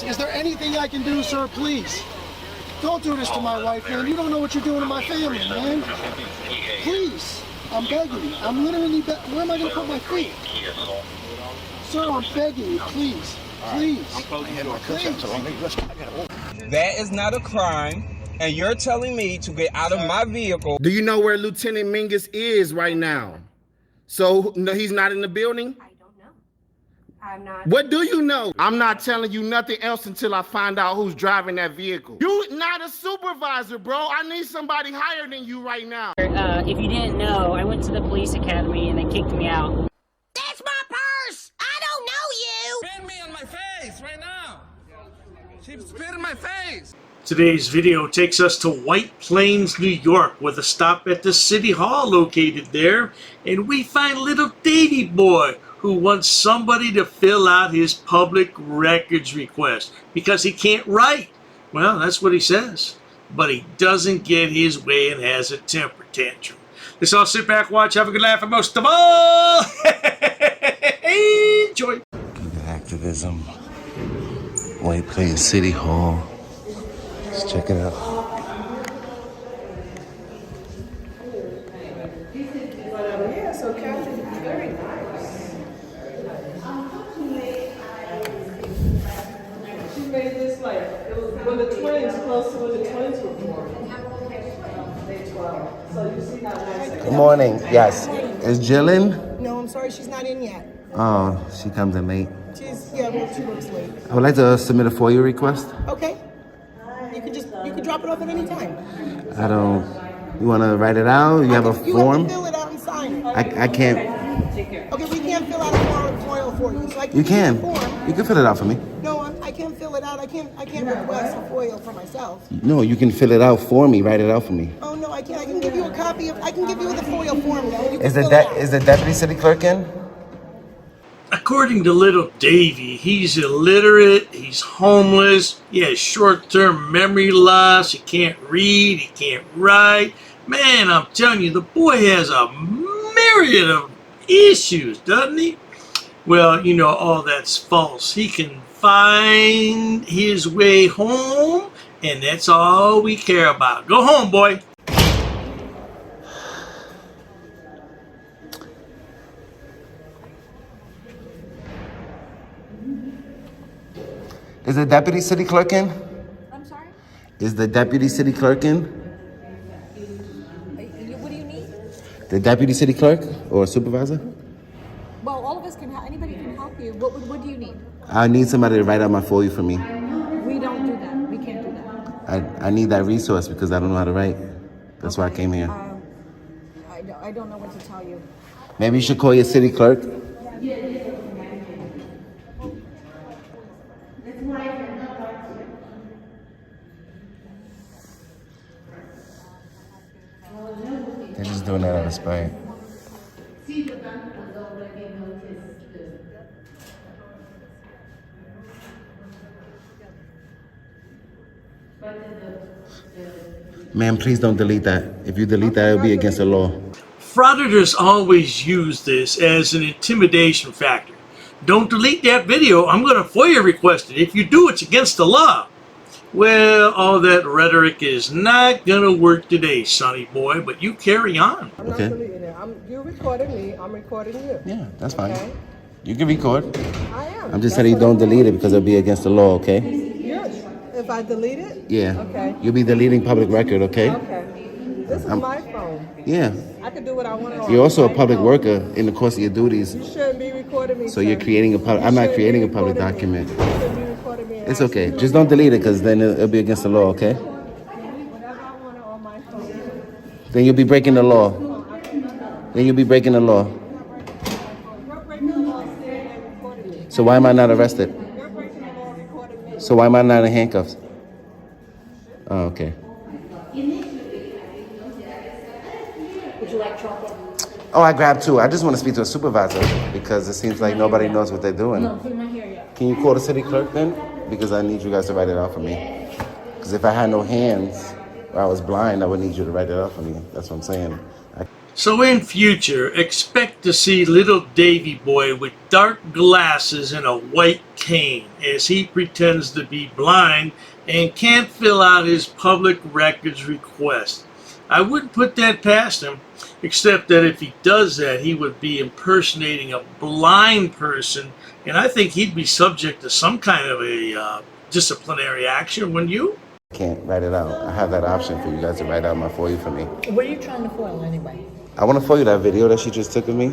Is there anything I can do, sir? Please. Don't do this to my wife, man. You don't know what you're doing to my family, man. Please. I'm begging you. I'm literally where am I going to put my feet? Sir, I'm begging you. Please. Please. Please. That is not a crime, and you're telling me to get out of my vehicle. Do you know where Lieutenant Mingus is right now? So, no, he's not in the building? I don't know. I'm not. What do you know? I'm not telling you nothing else until I find out who's driving that vehicle. You not a supervisor, bro. I need somebody higher than you right now. If you didn't know, I went to the police academy and they kicked me out. That's my purse! I don't know you! Spit me on my face right now. She spit in my face. Today's video takes us to White Plains, New York, with a stop at the City Hall located there, and we find little Davey boy who wants somebody to fill out his public records request because he can't write. Well, that's what he says, but he doesn't get his way and has a temper tantrum. Let's all sit back, watch, have a good laugh, and most of all, enjoy. Activism, White Plains City Hall. Let's check it out. Yeah, so Captain is very nice. She made this like, it was when the twins, close to when the twins were born. They 12. So you see how nice it is. Good morning. Yes. Is Jill in? No, I'm sorry, she's not in yet. Oh, she comes in late. Well, 2 months late. I would like to submit a FOIA request. Okay. You can drop it off at any time. I don't. You want to write it out? You have a form? You have to fill it out and sign it. I can't. Okay, we can't fill out a FOIA for you. So I can You can. give you a form. You can fill it out for me. No, I can't fill it out. I can't request a FOIA for myself. No, you can fill it out for me. Write it out for me. Oh no, I can't. I can give you a copy of. I can give you the FOIA form. You can Is fill it out. the deputy city clerk in? According to little Davey, he's illiterate, he's homeless, he has short-term memory loss, he can't read, he can't write. Man, I'm telling you, the boy has a myriad of issues, doesn't he? Well, you know, all that's false. He can find his way home, and that's all we care about. Go home, boy. Is the deputy city clerk in? I'm sorry? Is the deputy city clerk in? What do you need? The deputy city clerk or supervisor? Well, all of us can help. Anybody can help you. What do you need? I need somebody to write out my FOIA for me. We don't do that. We can't do that. I need that resource because I don't know how to write. That's why I came here. I don't know what to tell you. Maybe you should call your city clerk. They're just doing that out of spite. Ma'am, please don't delete that. If you delete that, it'll be against the law. Frauditors always use this as an intimidation factor. Don't delete that video. I'm going to FOIA request it. If you do, it's against the law. Well, all that rhetoric is not going to work today, sonny boy, but you carry on. I'm not deleting it. You're recording me. I'm recording you. Yeah, that's fine. Okay. You can record. I am. I'm just saying you don't delete it because it'll be against the law, okay? Yes. If I delete it? Yeah. Okay. You'll be deleting public record, okay? Okay. This is my phone. Yeah. I can do what I want on You're also a public phone. worker in the course of your duties. You shouldn't be recording me. So you're creating a public. I'm not creating a public document. You shouldn't be recording me. It's okay. Just don't delete it because then it'll be against the law, okay? Whatever I want on my phone. Then you'll be breaking the law. Then you'll be breaking the law. You're breaking the law saying and recording me. So why am I not arrested? You're breaking the law recording me. So why am I not in handcuffs? Oh, okay. Would you like chocolate? Oh, I grabbed two. I just want to speak to a supervisor because it seems like nobody knows what they're doing. No, he's not here yet. Can you call the city clerk then? Because I need you guys to write it out for me. Because if I had no hands or I was blind, I would need you to write it out for me. That's what I'm saying. So in future, expect to see little Davey boy with dark glasses and a white cane as he pretends to be blind and can't fill out his public records request. I wouldn't put that past him, except that if he does that, he would be impersonating a blind person, and I think he'd be subject to some kind of a disciplinary action, wouldn't you? Can't write it out. I have that option for you guys to write out my FOIA for me. What are you trying to foil anyway? I want to FOIA that video that she just took of me,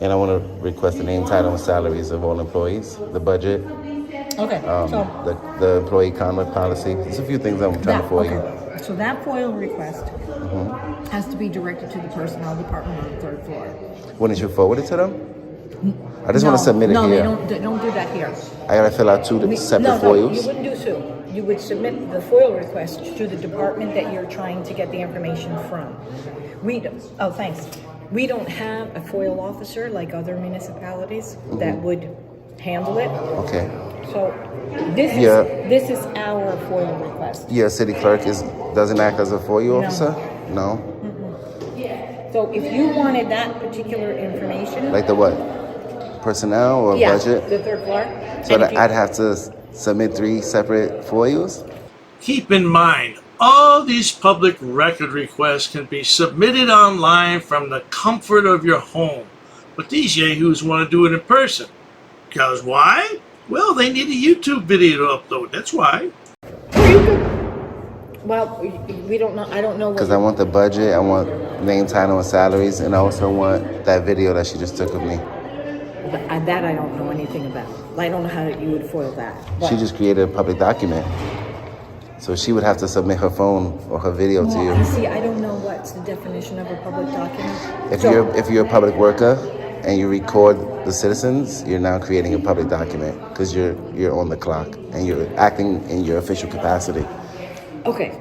and I want to request the name, title, and salaries of all employees, the budget, Okay, so the employee conduct policy. There's a few things I'm trying to FOIA. okay. So that FOIL request has to be directed to the personnel department on the 3rd floor. Wouldn't you forward it to them? I just want to submit it here. No, they don't do that here. I gotta fill out two separate FOIAs. You wouldn't do so. You would submit the FOIL request to the department that you're trying to get the information from. We don't have a FOIL officer like other municipalities that would handle it. Okay. So this is our FOIL request. Yeah, city clerk doesn't act as a FOIA officer? No. So if you wanted that particular information, Like the what? Personnel or budget? the 3rd floor. So that I'd have to submit 3 separate FOIAs? Keep in mind, all these public record requests can be submitted online from the comfort of your home. But these yahoos want to do it in person. Because why? Well, they need a YouTube video to upload. That's why. Well, we don't know. I don't know. Because I want the budget, I want name, title, and salaries, and I also want that video that she just took of me. That I don't know anything about. I don't know how you would foil that. But She just created a public document. So she would have to submit her phone or her video to you. See, I don't know what's the definition of a public document. If you're a public worker and you record the citizens, you're now creating a public document because you're on the clock and you're acting in your official capacity. Okay,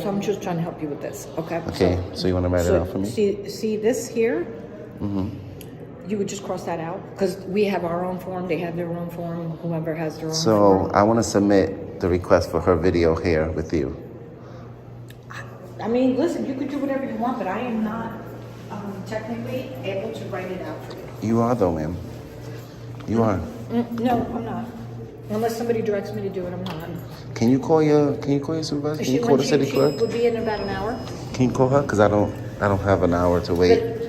so I'm just trying to help you with this. Okay. Okay, so you want to write it out for me? See this here? You would just cross that out because we have our own form. They have their own form. Whoever has their own So form. I want to submit the request for her video here with you. I mean, listen, you could do whatever you want, but I am not technically able to write it out for you. You are though, ma'am. You are. No, I'm not. Unless somebody directs me to do it, I'm not. Can you call your supervisor? Can you call the city clerk? She would be in about an hour. Can you call her? Because I don't have an hour to wait.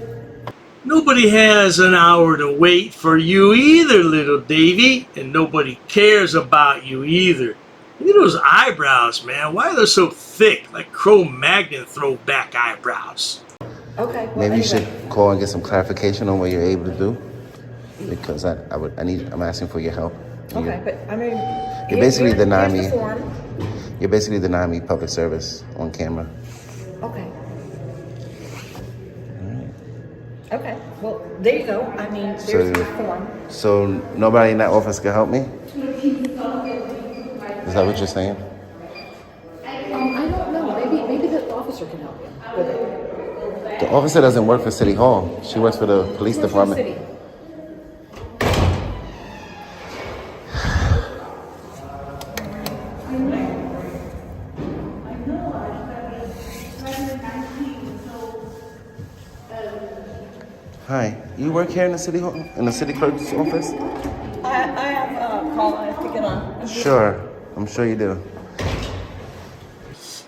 Nobody has an hour to wait for you either, little Davey. And nobody cares about you either. Look at those eyebrows, man. Why are they so thick, like Cro-Magnon throwback eyebrows? Okay. Well, Maybe you should call and get some clarification on what you're able to do. Because I'm asking for your help. Okay, but I mean, You're basically denying here's the me. form. You're basically denying me public service on camera. Okay. Okay. Well, there you go. I mean, there's the form. So nobody in that office can help me? Is that what you're saying? I don't know. Maybe the officer can help you with it. The officer doesn't work for City Hall. She works for the police department. City. Hi, you work here in the city hall, in the city clerk's office? I have a call I have to get on. Sure, I'm sure you do.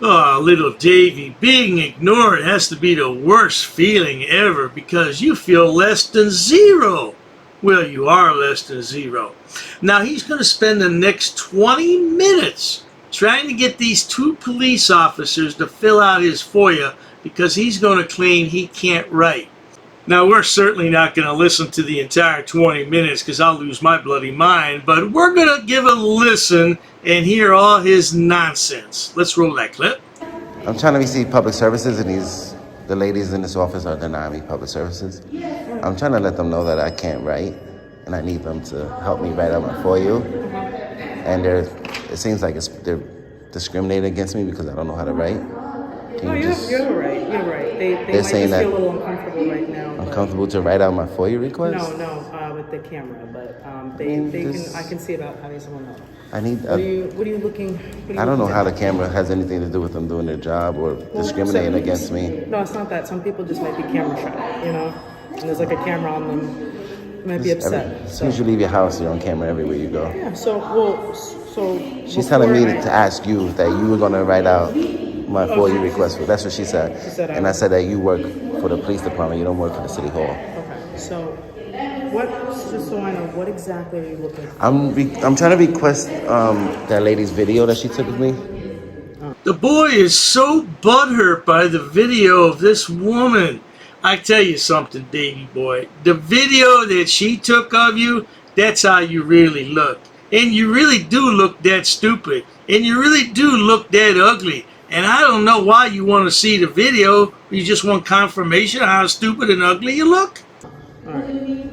Oh, little Davey, being ignored has to be the worst feeling ever because you feel less than zero. Well, you are less than zero. Now he's going to spend the next 20 minutes trying to get these 2 police officers to fill out his FOIA because he's going to claim he can't write. Now, we're certainly not going to listen to the entire 20 minutes because I'll lose my bloody mind, but we're going to give a listen and hear all his nonsense. Let's roll that clip. I'm trying to receive public services, and the ladies in this office are denying me public services. I'm trying to let them know that I can't write, and I need them to help me write out my FOIA. And it seems like they're discriminating against me because I don't know how to write. No, you're right. You're right. They might just saying that feel a little uncomfortable right now. uncomfortable to write out my FOIA request? No, with the camera, but I can see about having someone else. I need. What are you looking? I don't know how the camera has anything to do with them doing their job or discriminating against me. No, it's not that. Some people just might be camera shy, you know. And there's like a camera on them. You might be upset. As soon as you leave your house, you're on camera everywhere you go. Yeah. So she's telling me to ask you that you were gonna write out my FOIA request. That's what she said. And I said that you work for the police department. You don't work for the city hall. Okay. So just so I know, what exactly are you looking for? I'm trying to request that lady's video that she took of me. The boy is so butthurt by the video of this woman. I tell you something, Davey boy. The video that she took of you, that's how you really look. And you really do look that stupid. And you really do look that ugly. And I don't know why you want to see the video. You just want confirmation of how stupid and ugly you look? Alright.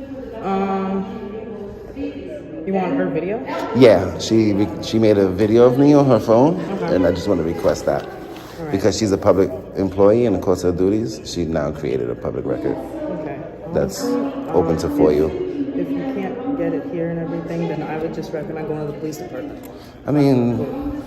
You want her video? Yeah, she made a video of me on her phone, and I just want to request that. Because she's a public employee in the course of her duties, she now created a public record that's open to FOIA. If you can't get it here and everything, then I would just recommend going to the police department. I mean,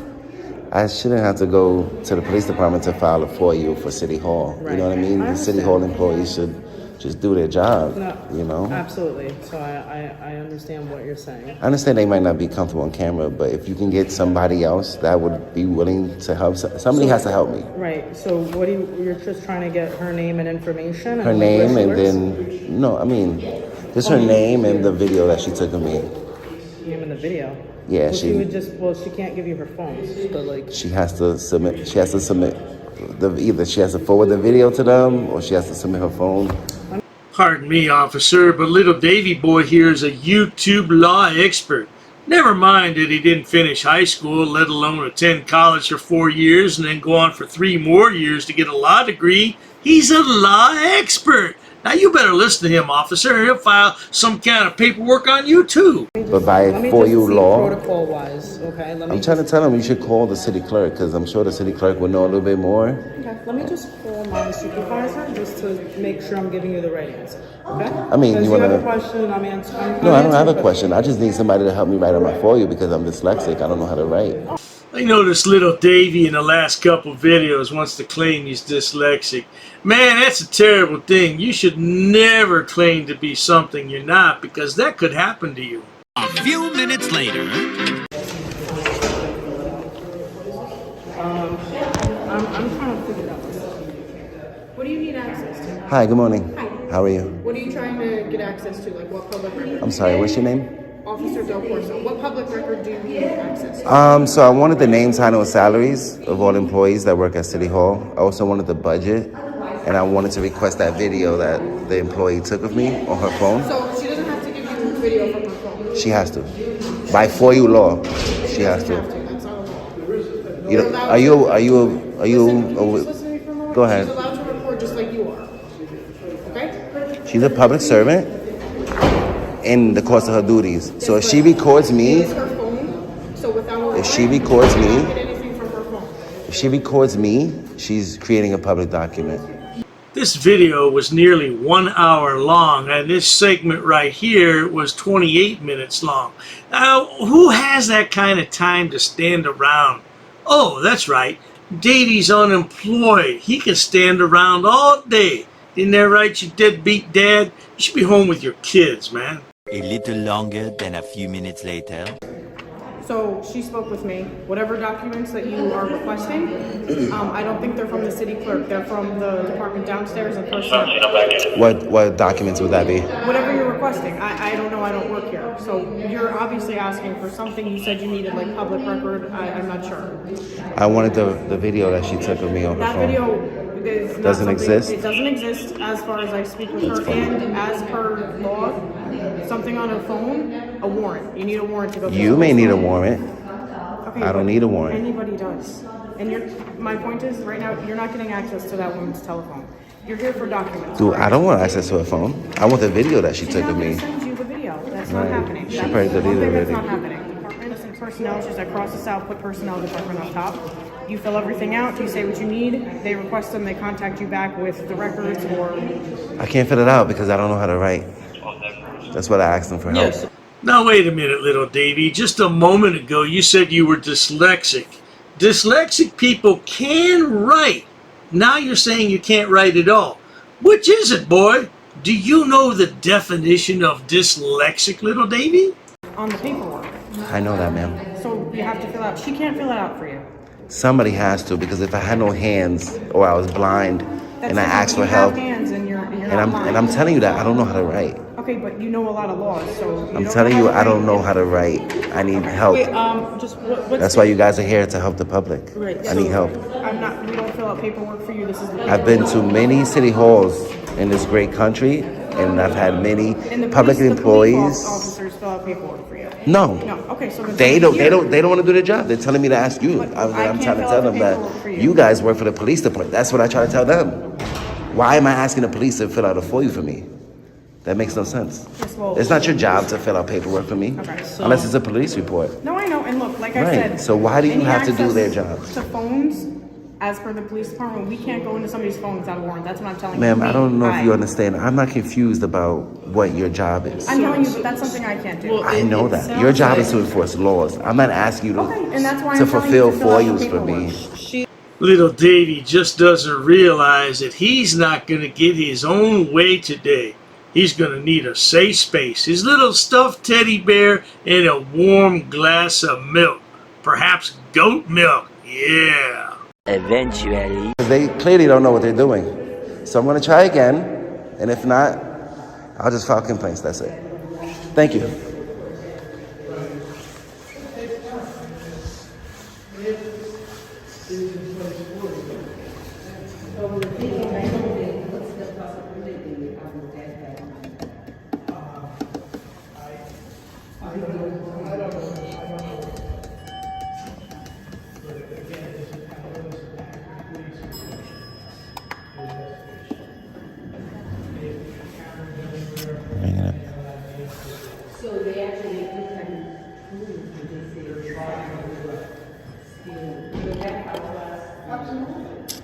I shouldn't have to go to the police department to file a FOIA for City Hall. You know what I mean? The City Hall employees should just do their job, you know? Absolutely. So I understand what you're saying. I understand they might not be comfortable on camera, but if you can get somebody else that would be willing to help, somebody has to help me. Right. So what you're just trying to get her name and information? Her name and then, no, I mean, just her name and the video that she took of me. Name and the video? Yeah, she would just, she can't give you her phone, so like. She has to submit, either she has to forward the video to them or she has to submit her phone. Pardon me, officer, but little Davey boy here is a YouTube law expert. Never mind that he didn't finish high school, let alone attend college for 4 years and then go on for 3 more years to get a law degree. He's a law expert. Now you better listen to him, officer. He'll file some kind of paperwork on you too. But by FOIA law, protocol-wise, okay? I'm trying to tell him you should call the city clerk because I'm sure the city clerk would know a little bit more. Okay, let me just call my supervisor just to make sure I'm giving you the right answer. Okay? I mean, you have a question, I'm answering. No, I don't have a question. I just need somebody to help me write on my FOIA because I'm dyslexic. I don't know how to write. I noticed little Davey in the last couple videos wants to claim he's dyslexic. Man, that's a terrible thing. You should never claim to be something you're not because that could happen to you. A few minutes later. I'm trying to figure it out. What do you need access to? Hi, good morning. Hi. How are you? What are you trying to get access to? Like what public record? I'm sorry, what's your name? Officer Del Corso. What public record do you need access to? So I wanted the name, title, and salaries of all employees that work at City Hall. I also wanted the budget, and I wanted to request that video that the employee took of me on her phone. So she doesn't have to give you video from her phone? She has to. By FOIA law, she has to. That's not a law. You know, are you? Go ahead. She's allowed to record just like you are. Okay? She's a public servant in the course of her duties. So if she records me, if she records me, she's creating a public document. This video was nearly 1 hour long, and this segment right here was 28 minutes long. Now, who has that kind of time to stand around? Oh, that's right. Davey's unemployed. He can stand around all day. Isn't that right, you deadbeat dad? You should be home with your kids, man. A little longer than a few minutes later. So she spoke with me. Whatever documents that you are requesting, I don't think they're from the city clerk. They're from the department downstairs and personnel. What documents would that be? Whatever you're requesting. I don't know. I don't work here. So you're obviously asking for something. You said you needed like public record. I'm not sure. I wanted the video that she took of me on her phone. That video is doesn't exist? It doesn't exist as far as I speak with her. And as per law, something on her phone, a warrant. You need a warrant to go. You may need a warrant. Okay, I don't need a warrant. Anybody does. And my point is, right now, you're not getting access to that woman's telephone. You're here for documents. Dude, I don't want access to her phone. I want the video that she took of me. She's not going to send you the video. That's not happening. She probably deleted it already. That's not happening. Department and personnel, she's like cross this out, put personnel department on top. You fill everything out, you say what you need, they request them, they contact you back with the records or... I can't fill it out because I don't know how to write. That's what I asked them for help. Yes. Now wait a minute, little Davey. Just a moment ago you said you were dyslexic. Dyslexic people can write. Now you're saying you can't write at all. Which is it, boy? Do you know the definition of dyslexic, little Davey? On the paperwork. I know that, ma'am. So you have to fill out. She can't fill it out for you. Somebody has to, because if I had no hands or I was blind and I asked for help, hands and you're and I'm telling you that I don't know how to write. Okay, but you know a lot of laws, so... I'm telling you, I don't know how to write. I need help. Wait, just what's That's why you guys are here, to help the public. Right, I need help. we don't fill out paperwork for you. This is the... I've been to many city halls in this great country, and I've had many public employees. The officers fill out paperwork for you. No. No. Okay, so They don't want to do their job. They're telling me to ask you. I'm trying to tell them that you guys work for the police department. That's what I try to tell them. Why am I asking the police to fill out a FOIA for me? That makes no sense. Yes, well, it's not your job to fill out paperwork for me, unless it's a police report. No, I know. And look, like I said, So why do you any have to do their access jobs? To phones, as per the police department, we can't go into somebody's phone without a warrant. That's what I'm telling you. Ma'am, I don't know if you understand. I'm not confused about what your job is. I'm telling you, but that's something I can't do. I know that. Your job is to enforce laws. I'm not asking you to, and that's why to I'm telling fulfill you to fill out the FOIAs for me. Little Davey just doesn't realize that he's not going to get his own way today. He's going to need a safe space, his little stuffed teddy bear, and a warm glass of milk. Perhaps goat milk. Yeah. Eventually. They clearly don't know what they're doing. So I'm going to try again. And if not, I'll just file complaints. That's it. Thank you.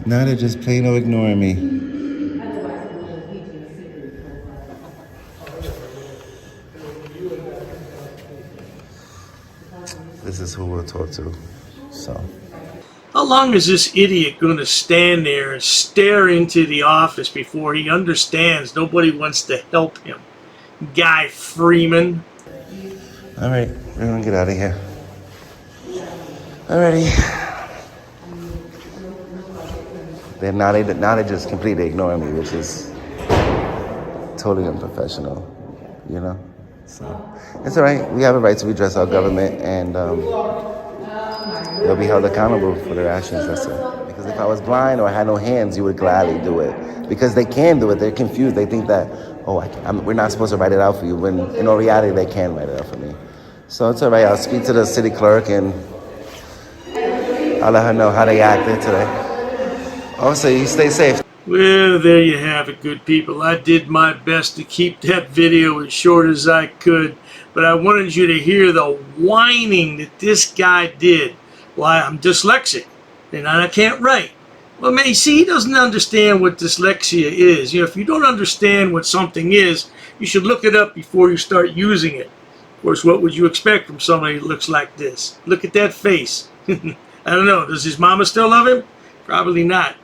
Now they're just plain old ignoring me. This is who we'll talk to. So. How long is this idiot going to stand there and stare into the office before he understands nobody wants to help him? Guy Freeman. All right, we're going to get out of here. Alrighty. Now they just completely ignore me, which is totally unprofessional, you know? So it's all right. We have a right to redress our government, and they'll be held accountable for their actions. That's it. Because if I was blind or had no hands, you would gladly do it. Because they can do it. They're confused. They think that, we're not supposed to write it out for you, when in all reality, they can write it out for me. So it's all right. I'll speak to the city clerk, and I'll let her know how they acted today. Also, you stay safe. Well, there you have it, good people. I did my best to keep that video as short as I could, but I wanted you to hear the whining that this guy did. Why, I'm dyslexic, and I can't write. Well, man, see, he doesn't understand what dyslexia is. You know, if you don't understand what something is, you should look it up before you start using it. Of course, what would you expect from somebody who looks like this? Look at that face. I don't know, does his mama still love him? Probably not.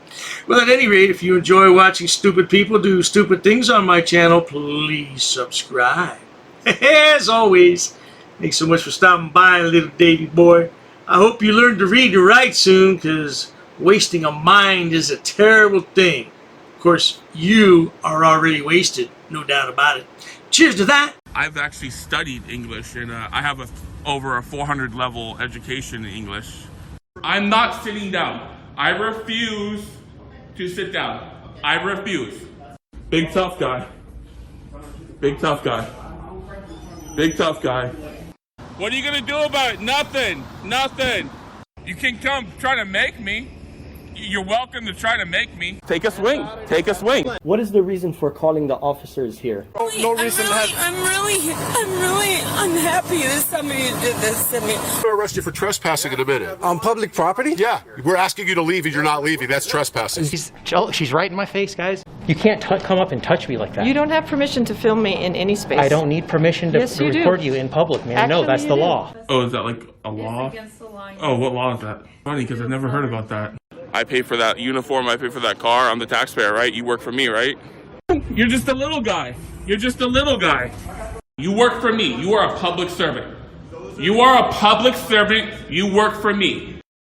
Well, at any rate, if you enjoy watching stupid people do stupid things on my channel, please subscribe. As always, thanks so much for stopping by, little Davey boy. I hope you learn to read and write soon, because wasting a mind is a terrible thing. Of course, you are already wasted, no doubt about it. Cheers to that. I've actually studied English, and I have over a 400 level education in English. I'm not sitting down. I refuse to sit down. I refuse. Big tough guy. Big tough guy. Big tough guy. What are you gonna do about it? Nothing. Nothing. You can come try to make me. You're welcome to try to make me. Take a swing. Take a swing. What is the reason for calling the officers here? No reason. I'm really unhappy that somebody did this to me. I'm going to arrest you for trespassing in a minute. On public property? Yeah, we're asking you to leave and you're not leaving. That's trespassing. She's right in my face, guys. You can't come up and touch me like that. You don't have permission to film me in any space. I don't need permission to Yes, you do. record you in public, man. Actually, No, that's you the do. law. Oh, is that like a law? Against the law. Oh, what law is that? Funny, because I never heard about that. I pay for that uniform, I pay for that car, I'm the taxpayer, right? You work for me, right? You're just a little guy. You're just a little guy. You work for me. You are a public servant. You are a public servant. You work for me.